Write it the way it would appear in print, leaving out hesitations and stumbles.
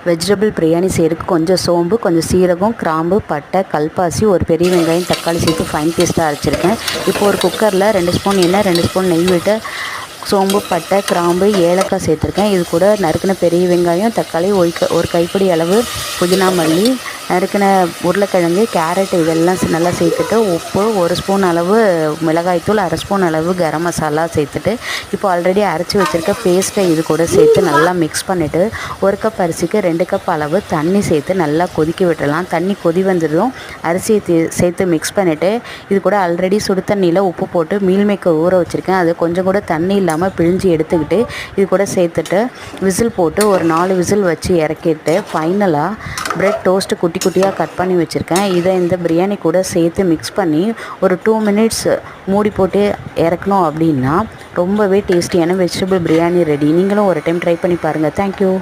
Vegetable biryani செய்கிறதுக்கு கொஞ்சம் சோம்பு, கொஞ்சம் சீரகம், கிராம்பு, பட்டை, கல்பாசி, ஒரு பெரிய வெங்காயம், தக்காளி சேர்த்து ஃபைன் பேஸ்ட்டாக அரைச்சிருக்கேன். இப்போ ஒரு குக்கரில் 2 ஸ்பூன் எண்ணெய், 2 ஸ்பூன் நெய் விட்டு சோம்பு, பட்டை, கிராம்பு, ஏலக்காய் சேர்த்துருக்கேன். இது கூட நறுக்கின பெரிய வெங்காயம், தக்காளி, ஒரு கைப்பிடி அளவு புதினா மல்லி, நறுக்கின உருளைக்கிழங்கு, கேரட் இதெல்லாம் நல்லா சேர்த்துட்டு உப்பு, 1 ஸ்பூன் அளவு மிளகாய்த்தூள், 1/2 ஸ்பூன் அளவு கரம் மசாலா சேர்த்துட்டு இப்போ ஆல்ரெடி அரைச்சி வச்சுருக்க பேஸ்ட்டை இது கூட சேர்த்து நல்லா மிக்ஸ் பண்ணிவிட்டு 1 கப் அரிசிக்கு 2 கப் அளவு தண்ணி சேர்த்து நல்லா கொதிக்க விட்டுடலாம். தண்ணி கொதி வந்ததும் அரிசியை சேர்த்து மிக்ஸ் பண்ணிவிட்டு இது கூட ஆல்ரெடி சுடு தண்ணியில் உப்பு போட்டு மீல் மேக்கர் ஊற வச்சுருக்கேன். அது கொஞ்சம் கூட தண்ணி இல்லாமல் பிழிஞ்சு எடுத்துக்கிட்டு இது கூட சேர்த்துட்டு விசில் போட்டு ஒரு 4 விசில் வச்சு இறக்கிட்டு ஃபைனலாக பிரெட் டோஸ்ட்டு குட்டியாக கட் பண்ணி வச்சுருக்கேன். இதை இந்த பிரியாணி கூட சேர்த்து மிக்ஸ் பண்ணி ஒரு 2 மினிட்ஸ் மூடி போட்டு இறக்கணும். அப்படின்னா ரொம்பவே டேஸ்டியான வெஜிடபிள் பிரியாணி ரெடி. நீங்களும் ஒரு டைம் ட்ரை பண்ணி பாருங்கள். தேங்க்யூ.